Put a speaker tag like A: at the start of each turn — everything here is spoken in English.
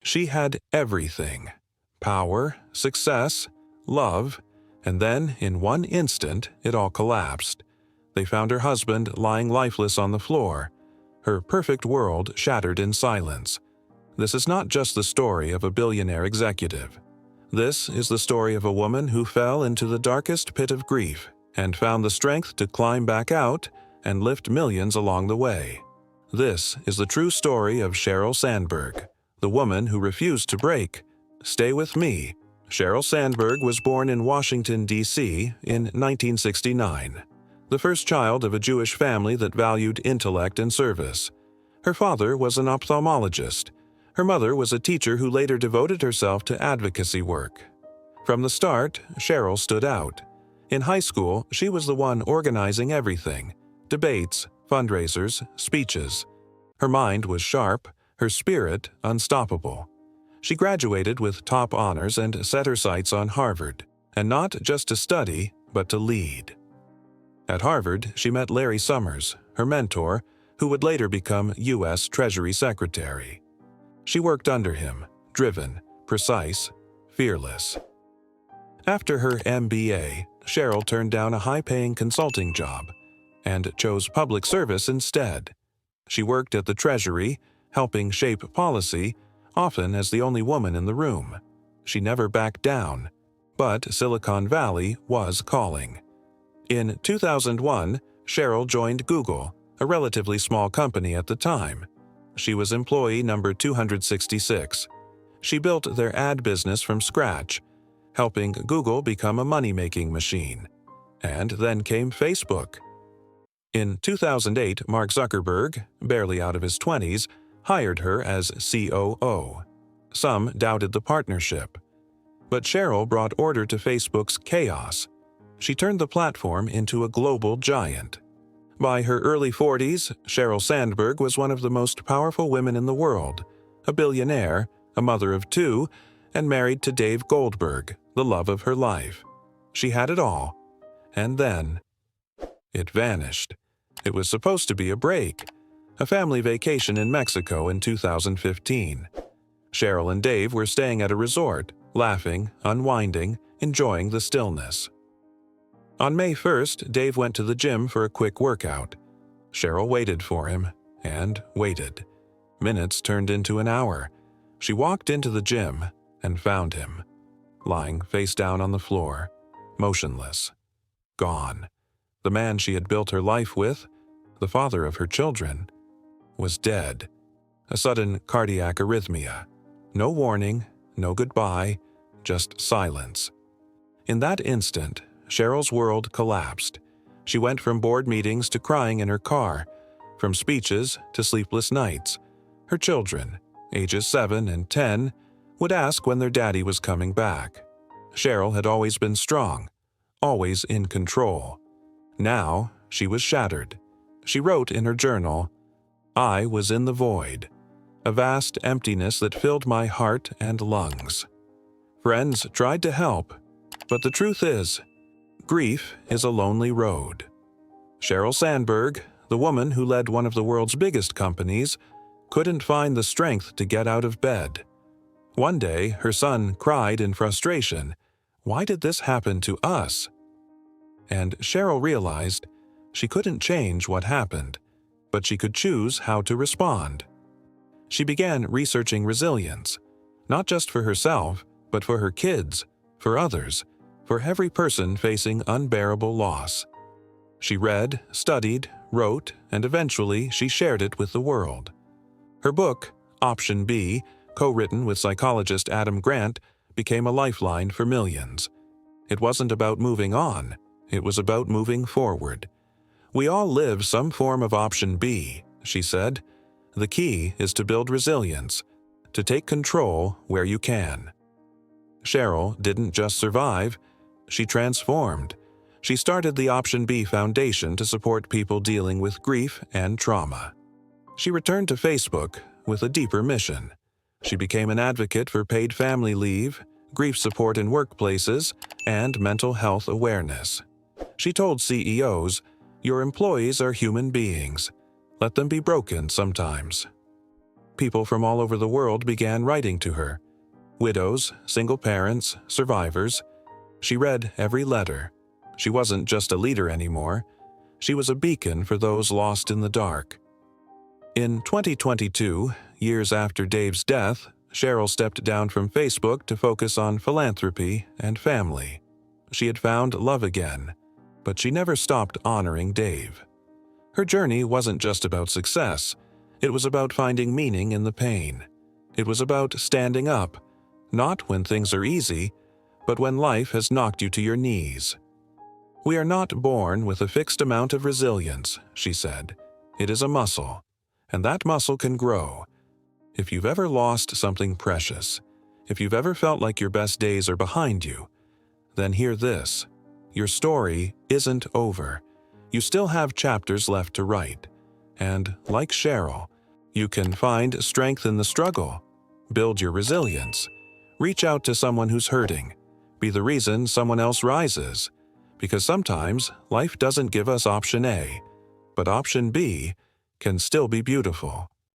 A: She had everything: power, success, love, and then, in one instant, it all collapsed. They found her husband lying lifeless on the floor, her perfect world shattered in silence. This is not just the story of a billionaire executive. This is the story of a woman who fell into the darkest pit of grief and found the strength to climb back out and lift millions along the way. This is the true story of Sheryl Sandberg, the woman who refused to break. Stay with me. Sheryl Sandberg was born in Washington, D.C. in 1969, the first child of a Jewish family that valued intellect and service. Her father was an ophthalmologist. Her mother was a teacher who later devoted herself to advocacy work. From the start, Sheryl stood out. In high school, she was the one organizing everything: debates, fundraisers, speeches. Her mind was sharp, her spirit unstoppable. She graduated with top honors and set her sights on Harvard, and not just to study, but to lead. At Harvard, she met Larry Summers, her mentor, who would later become U.S. Treasury Secretary. She worked under him, driven, precise, fearless. After her MBA, Sheryl turned down a high-paying consulting job and chose public service instead. She worked at the Treasury, helping shape policy, often as the only woman in the room. She never backed down, but Silicon Valley was calling. In 2001, Sheryl joined Google, a relatively small company at the time. She was employee number 266. She built their ad business from scratch, helping Google become a money-making machine. And then came Facebook. In 2008, Mark Zuckerberg, barely out of his 20s, hired her as COO. Some doubted the partnership. But Sheryl brought order to Facebook's chaos. She turned the platform into a global giant. By her early 40s, Sheryl Sandberg was one of the most powerful women in the world, a billionaire, a mother of two, and married to Dave Goldberg, the love of her life. She had it all. And then, it vanished. It was supposed to be a break, a family vacation in Mexico in 2015. Sheryl and Dave were staying at a resort, laughing, unwinding, enjoying the stillness. On May 1st, Dave went to the gym for a quick workout. Sheryl waited for him, and waited. Minutes turned into an hour. She walked into the gym and found him, lying face down on the floor, motionless, gone. The man she had built her life with, the father of her children, was dead. A sudden cardiac arrhythmia. No warning, no goodbye, just silence. In that instant, Sheryl's world collapsed. She went from board meetings to crying in her car, from speeches to sleepless nights. Her children, ages 7 and 10, would ask when their daddy was coming back. Sheryl had always been strong, always in control. Now, she was shattered. She wrote in her journal, "I was in the void, a vast emptiness that filled my heart and lungs." Friends tried to help, but the truth is, grief is a lonely road. Sheryl Sandberg, the woman who led one of the world's biggest companies, couldn't find the strength to get out of bed. One day, her son cried in frustration, "Why did this happen to us?" And Sheryl realized she couldn't change what happened, but she could choose how to respond. She began researching resilience, not just for herself, but for her kids, for others, for every person facing unbearable loss. She read, studied, wrote, and eventually she shared it with the world. Her book, Option B, co-written with psychologist Adam Grant, became a lifeline for millions. It wasn't about moving on, it was about moving forward. "We all live some form of Option B," she said. "The key is to build resilience, to take control where you can." Sheryl didn't just survive, she transformed. She started the Option B Foundation to support people dealing with grief and trauma. She returned to Facebook with a deeper mission. She became an advocate for paid family leave, grief support in workplaces, and mental health awareness. She told CEOs, "Your employees are human beings. Let them be broken sometimes." people from all over the world began writing to her. Widows, single parents, survivors. She read every letter. She wasn't just a leader anymore. She was a beacon for those lost in the dark. In 2022, years after Dave's death, Sheryl stepped down from Facebook to focus on philanthropy and family. She had found love again, but she never stopped honoring Dave. Her journey wasn't just about success. It was about finding meaning in the pain. It was about standing up, not when things are easy, but when life has knocked you to your knees. "We are not born with a fixed amount of resilience," she said. "It is a muscle, and that muscle can grow. If you've ever lost something precious, if you've ever felt like your best days are behind you, then hear this. Your story isn't over. You still have chapters left to write. And, like Sheryl, you can find strength in the struggle. Build your resilience. Reach out to someone who's hurting. Be the reason someone else rises. Because sometimes life doesn't give us option A, but option B can still be beautiful."